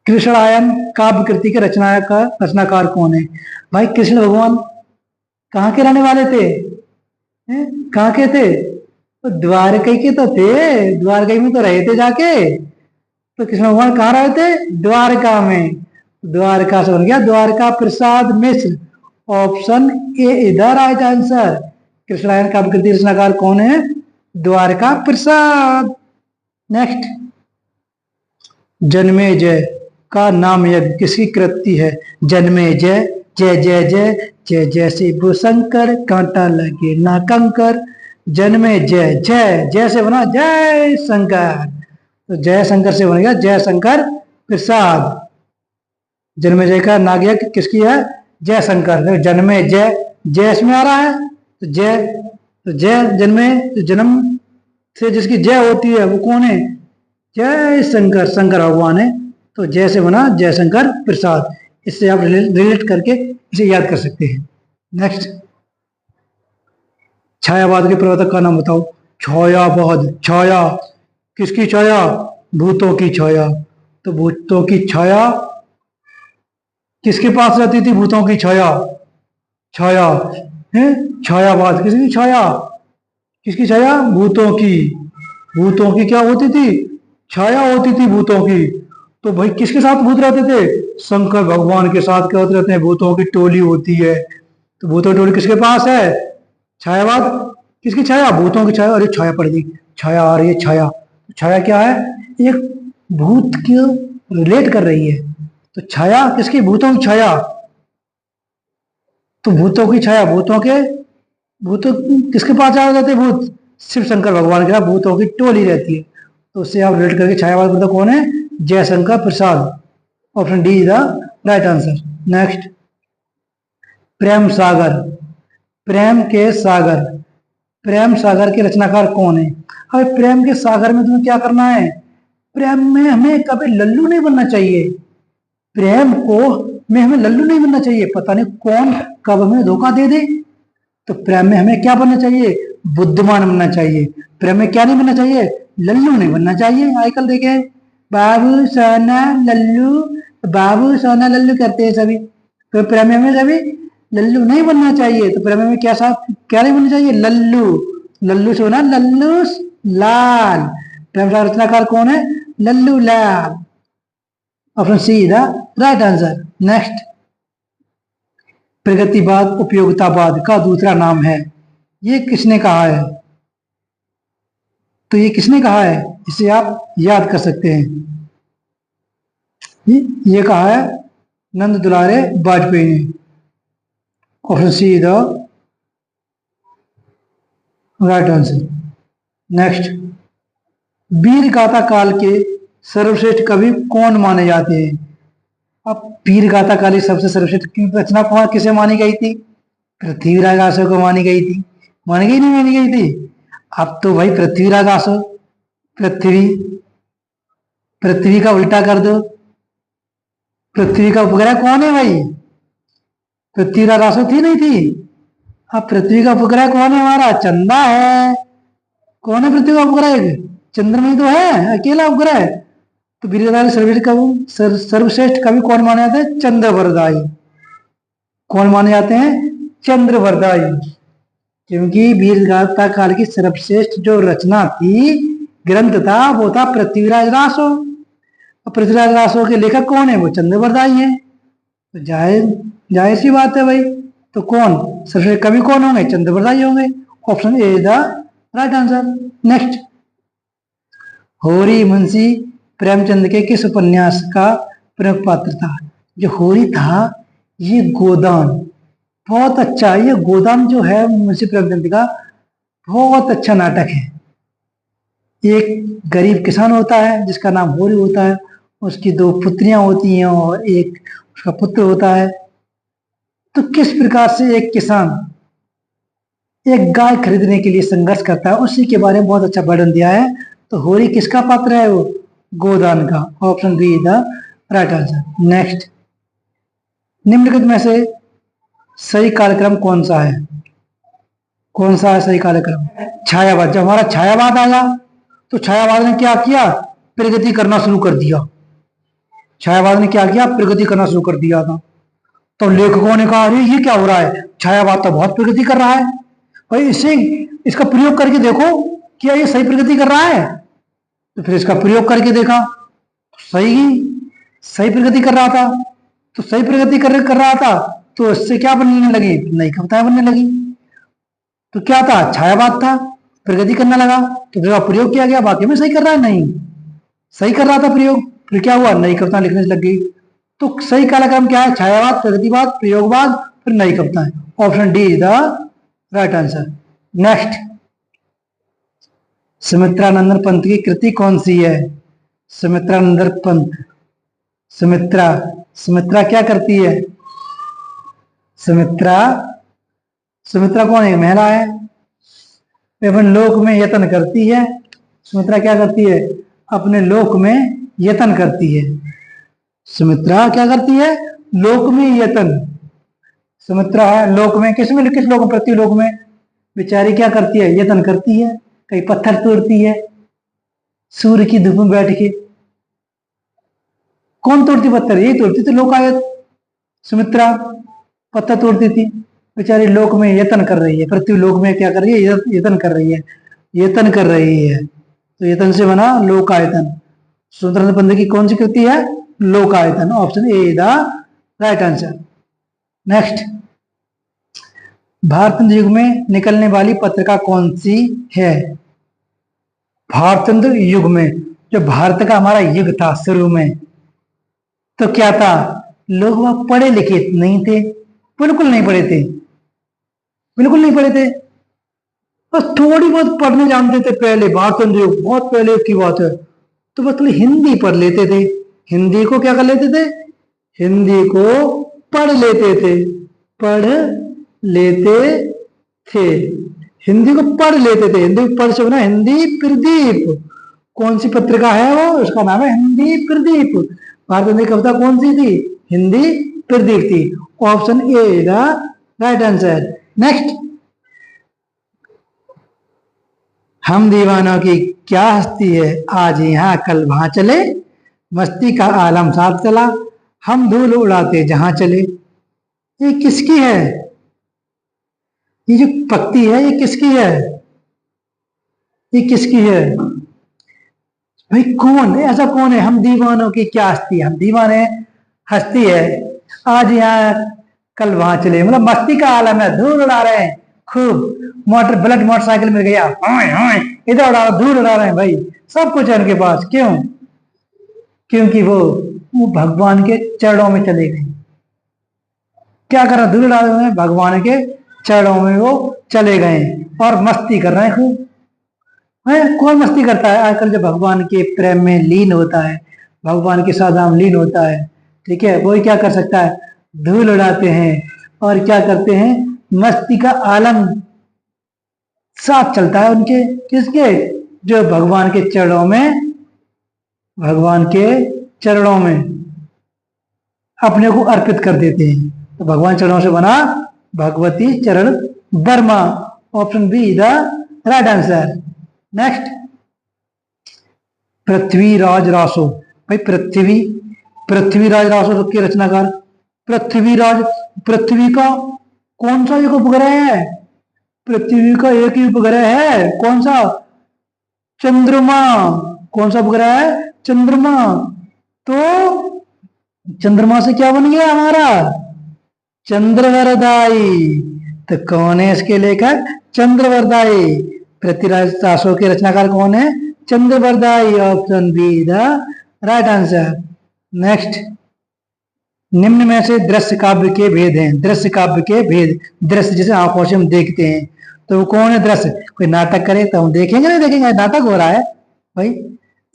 Krishnayan काव्य कृति के रचनाकार कौन है? भाई, कृष्ण भगवान कहाँ के रहने वाले थे? कहाँ के थे? तो द्वारका के तो थे, द्वारका में तो रहे थे जाके। तो कृष्ण भगवान कहाँ रहे थे? द्वारका में। द्वारका से बन गया द्वारका प्रसाद मिश्र। ऑप्शन ए इधर राइट आंसर। कृष्णायन काव्य कृति रचनाकार कौन है? द्वारका प्रसाद। नेक्स्ट, जन्मेजय का नाम यज्ञ किसकी कृति है? जन्मेजय जय जय जय जय जय शिव शंकर, कांटा लगे ना कंकर, जन्मे जय जय, जय से बना जय शंकर, तो जय शंकर से बन गया जय शंकर प्रसाद। जन्मे जय का ना गया किसकी है, जय शंकर। जन्मे जय, जय इसमें आ रहा है तो जय, तो जय जन्मे, तो जन्म से जिसकी जय होती है वो कौन है, जय शंकर, शंकर भगवान है, तो जय से बना जय शंकर प्रसाद। इससे आप रिलेट करके इसे याद कर सकते हैं। नेक्स्ट, छायावाद के प्रवर्तक का नाम बताओ। छायावाद, छाया किसकी छाया, भूतों की छाया। तो भूतों की छाया किसके पास रहती थी, भूतों की छाया, छाया है। छायावाद किसकी छाया, किसकी छाया, भूतों की। भूतों की क्या होती थी, छाया होती थी भूतों की। तो भाई किसके साथ भूत रहते थे, शंकर भगवान के साथ क्या होते रहते हैं, भूतों की टोली होती है। तो भूतों की टोली किसके पास है, छायावाद किसकी छाया, भूतों की छाया। अरे छाया पड़ गई, छाया आ रही है, छाया, छाया क्या है, एक भूत को रिलेट कर रही है। तो छाया किसकी, भूतों की छाया। तो भूतों की छाया, भूतों के, भूतों किसके पास आ जाते हैं, भूत शिव शंकर भगवान के साथ भूतों की टोली रहती है। तो उससे आप रिलेट करके छायावाद मतलब कौन है, Jaishankar Prasad. Option D is the right answer. Next, Prem Sagar, प्रेम के सागर, प्रेम सागर के रचनाकार कौन है। अब प्रेम के सागर में तुम्हें क्या करना है, प्रेम में हमें कभी लल्लू नहीं बनना चाहिए, प्रेम को में हमें लल्लू नहीं बनना चाहिए, पता नहीं कौन कब हमें धोखा दे दे। तो प्रेम में हमें क्या बनना चाहिए, बुद्धिमान बनना चाहिए। प्रेम में क्या नहीं बनना चाहिए, लल्लू नहीं बनना चाहिए। आजकल देखे बाबू सोना लल्लू, बाबू सोना लल्लू करते हैं सभी। तो प्रेम में हमें कभी लल्लू नहीं बनना चाहिए। तो प्रेम में क्या साथ क्या नहीं बनना चाहिए, लल्लू, लल्लू सोना लल्लू लाल। प्रेम का रचनाकार कौन है, Lallu Lal. Option C the right answer. Next, प्रगतिवाद उपयोगितावाद का दूसरा नाम है, ये किसने कहा है। तो ये किसने कहा है, इसे आप याद कर सकते हैं। ये कहा है नंद दुलारे वाजपेयी ने। Option C the right answer. Next, वीर गाथा काल के सर्वश्रेष्ठ कवि कौन माने जाते हैं। अब वीर गाथा काल की सबसे सर्वश्रेष्ठ की रचना कौन किसे मानी गई थी, पृथ्वीराज आसो को मानी गई थी। मानी गई नहीं मानी गई थी, अब तो भाई पृथ्वीराज आसो, पृथ्वी, पृथ्वी का उल्टा कर दो, पृथ्वी का उपग्रह कौन है भाई, पृथ्वीराज आसो थी नहीं थी। अब पृथ्वी का उपग्रह कौन है, हमारा चंदा है। कौन है पृथ्वी का उपग्रह, चंद्रमा ही तो है अकेला उपग्रह। तो वीरगाथा सर्वश्रेष्ठ कवि कौन माने जाते हैं, चंद्रवरदाई। कौन माने जाते हैं, चंद्रवरदाई। क्योंकि वीरगाथा काल की सर्वश्रेष्ठ जो रचना थी, ग्रंथ था, वो था पृथ्वीराज रासो। और पृथ्वीराज रासो के लेखक कौन है, वो चंद्रवरदाई है। तो जाहिर सी बात है भाई, तो कौन सर्वश्रेष्ठ कवि कौन होंगे, चंद्रवरदाई होंगे। Option A the right answer. Next, होरी मुंशी प्रेमचंद के किस उपन्यास का प्रमुख पात्र था। जो होरी था, ये गोदान, बहुत अच्छा, ये गोदान जो है मुंशी प्रेमचंद का बहुत अच्छा नाटक है। एक गरीब किसान होता है जिसका नाम होरी होता है, उसकी दो पुत्रियां होती हैं और एक उसका पुत्र होता है। तो किस प्रकार से एक किसान एक गाय खरीदने के लिए संघर्ष करता है, उसी के बारे में बहुत अच्छा वर्णन दिया है। तो होरी किसका पात्र है, वो गोदान का। Option B the right answer. Next, निम्नलिखित में से सही कार्यक्रम कौन सा है, कौन सा है सही कार्यक्रम, छायावाद। जब हमारा छायावाद आया तो छायावाद ने क्या किया, प्रगति करना शुरू कर दिया। छायावाद ने क्या किया, प्रगति करना शुरू कर दिया था। तो लेखकों ने कहा अरे ये क्या हो रहा है, छायावाद तो बहुत प्रगति कर रहा है भाई, इसे इसका प्रयोग करके देखो क्या ये सही प्रगति कर रहा है। तो फिर इसका प्रयोग करके देखा, सही सही प्रगति कर रहा था। तो सही प्रगति कर रहा था, तो इससे क्या बनने लगी, नई कविताएं बनने लगी। तो क्या था, छायावाद था, प्रगति करने लगा। तो जब प्रयोग किया गया, वाकई में सही कर रहा है, नहीं सही कर रहा था प्रयोग, फिर क्या हुआ, नई कविता लिखने लग गई। तो सही कालक्रम क्या है? छायावाद, प्रगतिवाद, प्रयोगवाद, फिर नई कविताएं। Option D is the right answer. Next, Sumitranandan Pant की कृति कौन सी है? सुमित्रानंदन पंत, सुमित्रा, सुमित्रा क्या करती है? सुमित्रा, सुमित्रा कौन है? महिला है। अपने लोक में यत्न करती है। सुमित्रा क्या करती है? अपने लोक में यत्न करती है। सुमित्रा क्या करती है? लोक में यत्न। सुमित्रा है लोक में, किस लोक में? पृथ्वी लोक में बेचारी क्या करती है? यत्न करती है। कहीं पत्थर तोड़ती है सूर्य की धूप में बैठ के। कौन तोड़ती पत्थर? यही तोड़ती थी लोकायत। सुमित्रा पत्थर तोड़ती थी। बेचारी लोक में यत्न कर रही है, पृथ्वी लोक में क्या कर रही है? यत्न कर रही है, यत्न कर रही है। तो यत्न से बना लोकायतन। सुमित्रानंद पंत की कौन सी कृति है? Lokayatan. Option A the right answer. Next, भारतचंद्र युग में निकलने वाली पत्रिका कौन सी है? भारतचंद्र युग में, जो भारत का हमारा युग था शुरू में, तो क्या था? लोग वह पढ़े लिखे नहीं थे, बिल्कुल नहीं पढ़े थे, बिल्कुल नहीं पढ़े थे। बस थोड़ी बहुत पढ़ने जानते थे पहले। भारतचंद्र युग बहुत पहले की बात है। तो बस हिंदी पढ़ लेते थे। हिंदी को क्या कर लेते थे? हिंदी को पढ़ लेते थे, पढ़ लेते थे, हिंदी को पढ़ लेते थे। हिंदी पढ़ से बना हिंदी प्रदीप। कौन सी पत्रिका है वो? उसका नाम है हिंदी प्रदीप। भारत कविता कौन सी थी? हिंदी प्रदीप थी। Option A the right answer. Next, हम दीवानों की क्या हस्ती है, आज यहाँ कल वहां चले, मस्ती का आलम साथ चला, हम धूल उड़ाते जहां चले। ये किसकी है? ये जो पक्ति है ये किसकी है? ये किसकी है भाई? कौन ऐसा कौन है? हम दीवानों की क्या हस्ती है, हम दीवाने हस्ती है, आज यहाँ कल वहां चले। मतलब मस्ती का आलम है, धूल उड़ा रहे हैं खूब। मोटर बुलेट मोटरसाइकिल मिल गया, इधर उड़ा धूल उड़ा रहे हैं भाई, सब कुछ है उनके पास। क्यों? क्योंकि वो भगवान के चरणों में चले गए। क्या कर रहे? धूल उड़ा रहे हैं, भगवान के चरणों में वो चले गए और मस्ती कर रहे हैं खूब। है कौन मस्ती करता है आजकल? जब भगवान के प्रेम में लीन होता है, भगवान के साथ लीन होता है, ठीक है, वही क्या कर सकता है? धूल उड़ाते हैं और क्या करते हैं? मस्ती का आलम साथ चलता है उनके। किसके? जो भगवान के चरणों में, भगवान के चरणों में अपने को अर्पित कर देते हैं। तो भगवान चरणों से बना भगवती चरण Verma. Option B the right answer. Next, Prithviraj Raso. भाई पृथ्वीराज रासो के रचनाकार। पृथ्वीराज, पृथ्वी का कौन सा एक उपग्रह है? पृथ्वी का एक ही उपग्रह है। कौन सा? चंद्रमा। कौन सा उपग्रह है? चंद्रमा। तो चंद्रमा से क्या बन गया हमारा? चंद्रवरदाई। तो कौन है इसके लेखक? चंद्रवरदाई। पृथ्वीराज रासो के रचनाकार कौन है? Chand Bardai. Option B the right answer. Next, निम्न में से दृश्य काव्य के भेद हैं। दृश्य काव्य के भेद, दृश्य जिसे आंखों से हम देखते हैं, तो वो कौन है दृश्य? कोई नाटक करे तो हम देखेंगे, नहीं देखेंगे? नाटक हो रहा है भाई।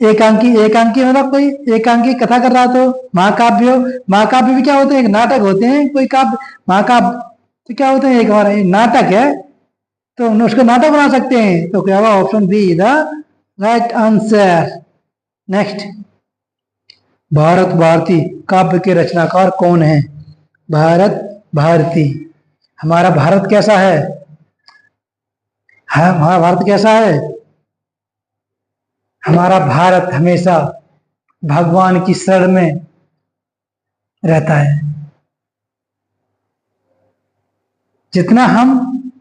एकांकी, एकांकी मतलब कोई एकांकी कथा कर रहा तो महाकाव्य हो। महाकाव्य भी क्या होते हैं? एक नाटक होते हैं। कोई काव्य, महाकाव्य तो क्या होते हैं? एक हमारा नाटक है, तो हम उसको नाटक बना सकते हैं। तो क्या होगा? Option B the right answer. Next, Bharat Bharati काव्य के रचनाकार कौन है? भारत भारती। हमारा भारत कैसा है? हमारा भारत कैसा है? हमारा भारत हमेशा भगवान की शरण में रहता है। जितना हम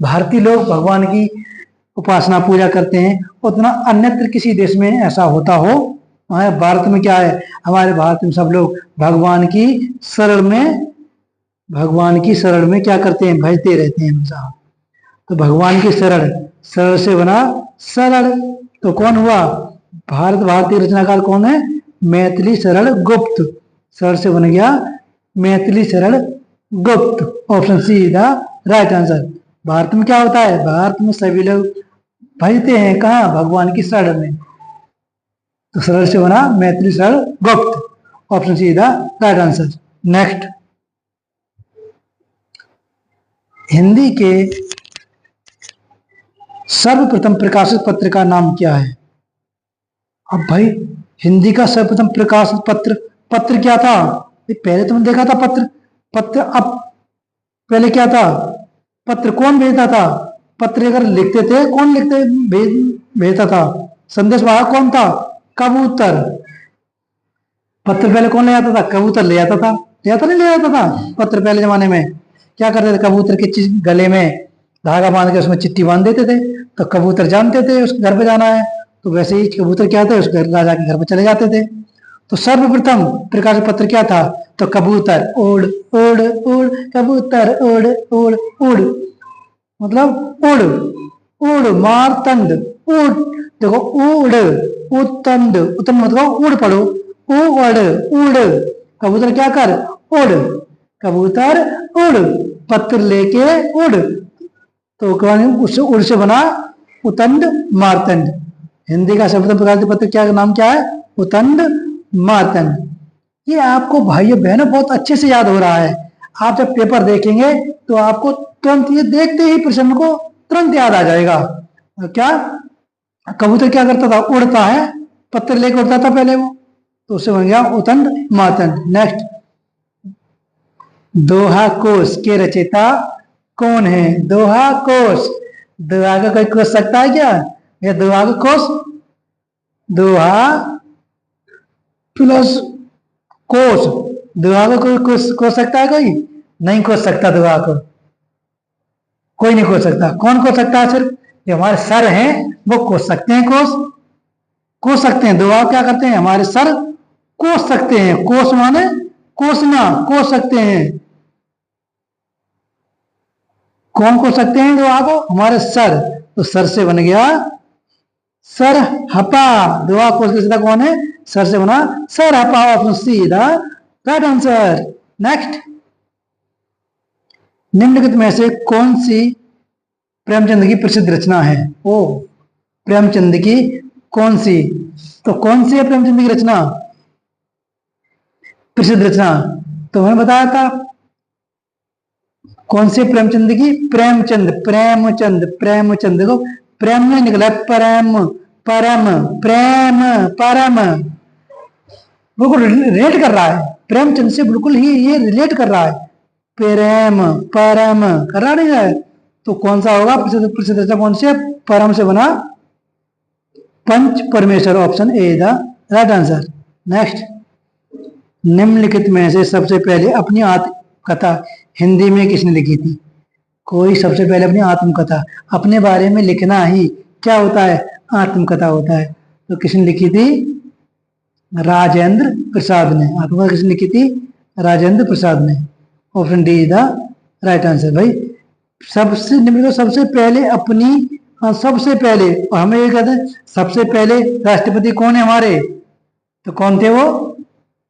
भारतीय लोग भगवान की उपासना पूजा करते हैं, उतना अन्यत्र किसी देश में ऐसा होता हो। हमारे भारत में क्या है? हमारे भारत में सब लोग भगवान की शरण में, भगवान की शरण में क्या करते हैं? भजते रहते हैं हमेशा। तो भगवान की शरण, शरण से बना शरण। तो कौन हुआ? भारत भारतीय रचनाकार कौन है? मैथिली शरण गुप्त। शरण से बन गया Maithili Sharan Gupt. Option C the right answer. Bharat में क्या होता है? भारत में सभी लोग भजते हैं कहाँ? भगवान की शरण में। तो शरण से बना Maithili Sharan Gupt. Option C the right answer. Next, Hindi के सर्वप्रथम प्रकाशित पत्र का नाम क्या है? अब भाई, हिंदी का सर्वप्रथम प्रकाशित पत्र, पत्र क्या था? ये पहले तुमने देखा था पत्र, पत्र। अब पहले क्या था? पत्र कौन भेजता था? पत्र अगर लिखते थे, कौन लिखते भेजता था? संदेश वाहक कौन था? कबूतर। पत्र पहले कौन ले आता था? कबूतर ले आता था। ले आता नहीं ले आता था पत्र पहले जमाने में? क्या करते थे? कबूतर के गले में धागा बांध के उसमें चिट्ठी बांध देते थे, तो कबूतर जानते थे उसके घर पे जाना है, तो वैसे ही कबूतर क्या थे, उस राजा के घर पे चले जाते थे। तो सर्वप्रथम प्रकाशित पत्र क्या था? तो कबूतर। उड़ उड़ उड़ कबूतर उड़ उड़ उड़, मतलब उड़। उड़ मारतंड उड़, देखो उड़ उत्तंड, उत्तंड मतलब उड़ पड़ो। उड़ उड़, कबूतर क्या कर? उड़, कबूतर उड़, पत्र लेके उड़। तो उससे उड़ से बना उतंड मारतंड। हिंदी का सर्वप्रथम प्रकाशित पत्र क्या नाम क्या है? उतंड मारतंड। ये आपको भाइयों बहनों बहुत अच्छे से याद हो रहा है। आप जब पेपर देखेंगे तो आपको तुरंत ये देखते ही प्रश्न को तुरंत याद आ जाएगा। क्या कबूतर क्या करता था? उड़ता है, पत्थर लेकर उड़ता था पहले वो, तो उससे बन गया उतंड मातंड। नेक्स्ट, दोहा कोश के रचयिता कौन है? दोहा कोश, दोहा का कोई कोश सकता है क्या? ये दोहा का कोश, दोहा प्लस कोश, दोहा को कोई कोश सकता है? कोई नहीं कोश सकता दोहा को, कोई नहीं कोश सकता। कौन कोश सकता है? सिर्फ ये हमारे सर हैं वो कोश सकते हैं, कोश सकते हैं। दोहा क्या करते हैं? हमारे सर कोश सकते हैं। कोश माने कोसना, कोश सकते हैं। कौन कोश सकते हैं दोहा को? हमारे सर। तो सर से बन गया सर हपा। दोहा कोश के सीधा कौन है? सर से बना सर हपा। Option C the right answer. Next, निम्नलिखित में से कौन सी प्रेमचंद की प्रसिद्ध रचना है? ओ, प्रेमचंद की कौन सी? तो कौन सी है प्रेमचंद की रचना, प्रसिद्ध रचना? तो मैंने बताया था कौन से प्रेमचंद की? प्रेमचंद, प्रेमचंद, प्रेमचंद। देखो प्रेम में निकला परम, परम, प्रेम, परम, बिल्कुल रिलेट कर रहा है प्रेमचंद से, बिल्कुल ही ये रिलेट कर रहा है। प्रेम परम कर रहा नहीं है, तो कौन सा होगा प्रसिद्ध? प्रसिद्ध रचना कौन से? परम से बना पंच परमेश्वर। Option A the right answer. Next, निम्नलिखित में से सबसे पहले अपनी आत्मकथा हिंदी में किसने लिखी थी? कोई सबसे पहले अपनी आत्मकथा, अपने बारे में लिखना ही क्या होता है? आत्मकथा होता है। तो किसने लिखी थी? राजेंद्र प्रसाद ने। आत्मकथा किसने लिखी थी? राजेंद्र प्रसाद ने। Option D the right answer. भाई सबसे निम्न, सबसे पहले अपनी, सबसे पहले, और हमें ये कहते हैं सबसे पहले राष्ट्रपति कौन है हमारे? तो कौन थे वो?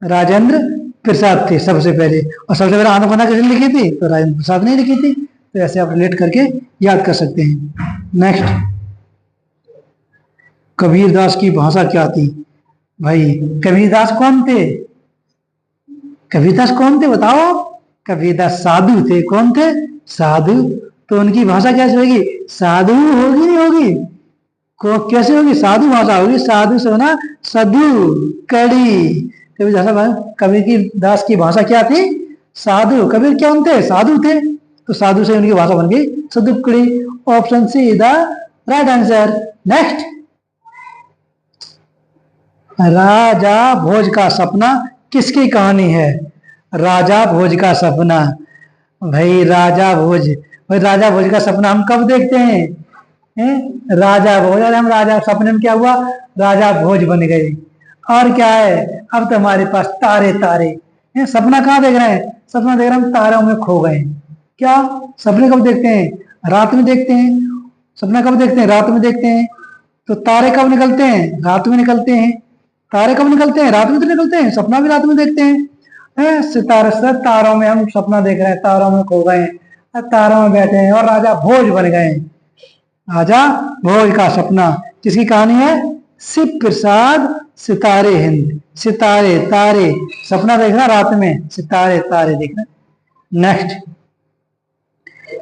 राजेंद्र प्रसाद थे सबसे पहले। और सबसे पहले आत्मकथा किसने लिखी थी? तो राजेंद्र प्रसाद ने लिखी थी। तो ऐसे आप रिलेट करके याद कर सकते हैं। नेक्स्ट, कबीरदास की भाषा क्या थी? भाई कबीरदास कौन थे? कबीरदास कौन थे बताओ? कबीरदास साधु थे। कौन थे? साधु। तो उनकी भाषा कैसे होगी? साधु होगी नहीं होगी? कैसे होगी? साधु भाषा होगी। साधु से होना साधु कड़ी। कबीर की दास की भाषा क्या थी? साधु। कबीर क्या थे? साधु थे। तो साधु से उनकी भाषा बन गई सदुकड़ी। Option C the right answer. Next, Raja Bhoj का सपना किसकी कहानी है? राजा भोज का सपना, भाई राजा भोज, भाई राजा भोज का सपना हम कब देखते हैं? राजा भोज, अरे हम राजा, सपने में क्या हुआ? राजा भोज बन गए। और क्या है? अब तो हमारे पास तारे तारे। सपना कहाँ देख रहे हैं? सपना देख रहे हैं हम तारों में खो गए। क्या सपने कब देखते हैं? रात में देखते हैं। सपना कब देखते हैं? रात में देखते हैं। तो तारे कब निकलते हैं? रात में निकलते हैं। तारे कब निकलते हैं? रात में तो निकलते हैं। सपना भी रात में देखते हैं। है सितारे से तारों में हम सपना देख रहे हैं, तारों में खो गए हैं, और तारों में बैठे हैं और राजा भोज बन गए हैं। राजा भोज का सपना किसकी कहानी है? शिव प्रसाद सितारे हिंद। सितारे तारे सपना देखना रात में, सितारे तारे देखना। नेक्स्ट,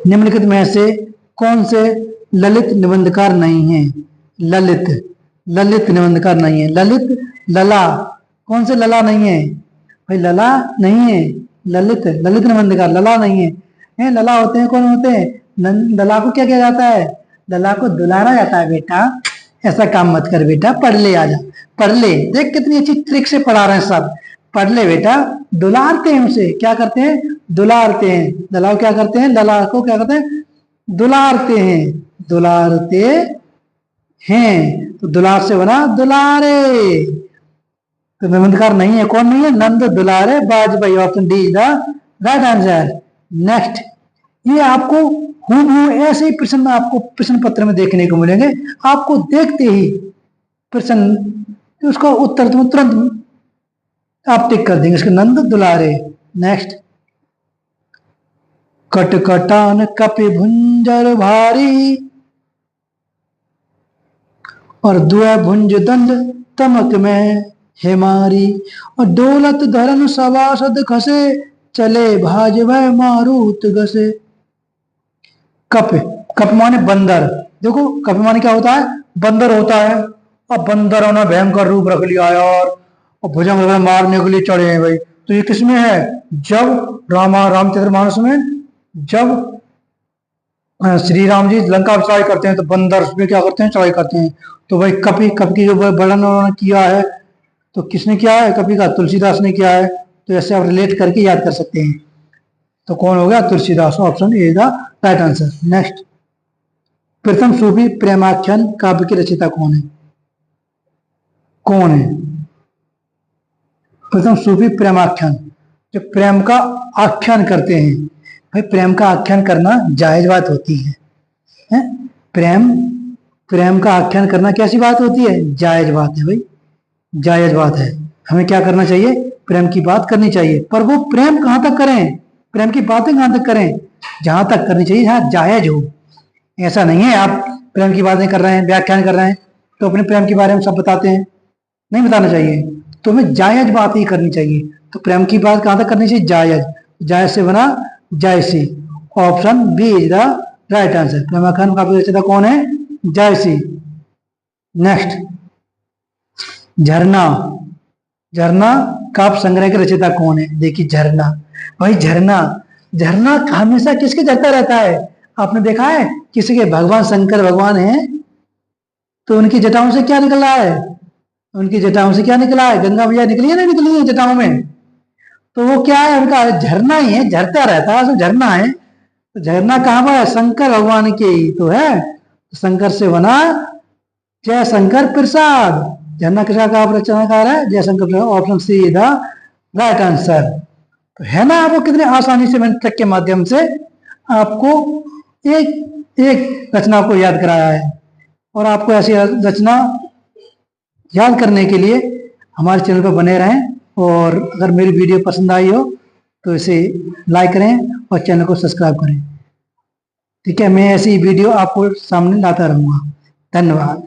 निम्नलिखित में से कौन से ललित निबंधकार नहीं है? ललित ललित निबंधकार नहीं है। ललित लला, कौन से लला नहीं है भाई? लला नहीं है। ललित ललित निबंधकार लला नहीं है। लला होते हैं, कौन होते हैं? लला को क्या किया जाता है? लला को दुलारा जाता है। बेटा ऐसा काम मत कर बेटा, पढ़ ले, आजा पढ़ ले। देख कितनी अच्छी ट्रिक से पढ़ा रहे हैं सब। पढ़ ले बेटा। दुलारते हैं उसे, क्या करते हैं? दुलारते हैं। लला को क्या करते हैं? लला को क्या करते हैं? दुलारते हैं। दुलारते हैं तो दुलार से बना दुलारे। तो निबंधकार नहीं है, कौन नहीं है? नंद Dulare Vajpayee. Option D is the right answer. Next, ये आपको हूबहू ऐसे ही प्रश्न आपको प्रश्न पत्र में देखने को मिलेंगे। आपको देखते ही प्रश्न उसका उत्तर तुरंत आप टिक कर देंगे। इसके नंद दुलारे। नेक्स्ट, कटकटान कपि भुंजर भारी और दुआ भुंज दंड तमक में हेमारी और दौलत धरन सभासद खसे चले भाज भय मारूत घसे। कप, कप माने बंदर। देखो कप माने क्या होता है? बंदर होता है। और बंदरों ने भयंकर रूप रख लिया यार, और भुजंग वगैरह मारने के लिए चढ़े हैं भाई। तो ये किसमें है? जब रामचरितमानस में जब श्री राम जी लंका पर चढ़ाई करते हैं तो बंदर उसमें क्या करते हैं? चढ़ाई करते हैं। तो भाई कप की जो वर्णन उन्होंने किया है, तो किसने किया है? कपि का तुलसीदास ने किया है। तो ऐसे आप रिलेट करके याद कर सकते हैं। तो कौन हो गया? Tulsidas. Option A the right answer. Next, प्रथम सूफी प्रेमाख्यान काव्य की रचयिता कौन है? कौन है प्रथम सूफी प्रेमाख्यान? जो प्रेम का आख्यान करते हैं। भाई प्रेम का आख्यान करना जायज बात होती है? प्रेम का आख्यान करना कैसी बात होती है? जायज बात है भाई, जायज बात है। हमें क्या करना चाहिए? प्रेम की बात करनी चाहिए। पर वो प्रेम कहां तक करें? प्रेम की बातें कहां तक करें? जहां तक करनी चाहिए जहां जायज हो। ऐसा नहीं है आप प्रेम की बातें कर रहे हैं, व्याख्यान कर रहे हैं, तो अपने प्रेम के बारे में सब बताते हैं। नहीं बताना चाहिए। तो हमें जायज बात ही करनी चाहिए। तो प्रेम की बात कहां तक करनी चाहिए? जायज। जायज से बना Jayasi. Option B is the right answer. प्रेमाख्यान काव्य रचयिता कौन है? जायसी। नेक्स्ट, झरना। झरना काव्य संग्रह के रचयिता कौन है? देखिए झरना, भाई झरना, झरना हमेशा किसके झरता रहता है? आपने देखा है किसी के? भगवान शंकर भगवान है, तो उनकी जटाओं से क्या निकला है? उनकी जटाओं से क्या निकला है? गंगा मैया निकली है ना, निकली है जटाओं में। तो वो क्या है? उनका झरना ही है, झरता रहता है, तो झरना है। तो झरना कहां पर है? शंकर भगवान के ही तो है। तो शंकर से बना जय शंकर प्रसाद। झरना किसका काव्य रचनाकार है? Jaishankar Prasad. Option C the right answer. तो है ना, आपको कितने आसानी से मैंने ट्रिक के माध्यम से आपको एक एक रचना को याद कराया है। और आपको ऐसी रचना याद करने के लिए हमारे चैनल पर बने रहें। और अगर मेरी वीडियो पसंद आई हो तो इसे लाइक करें और चैनल को सब्सक्राइब करें। ठीक है, मैं ऐसी वीडियो आपको सामने लाता रहूँगा। धन्यवाद।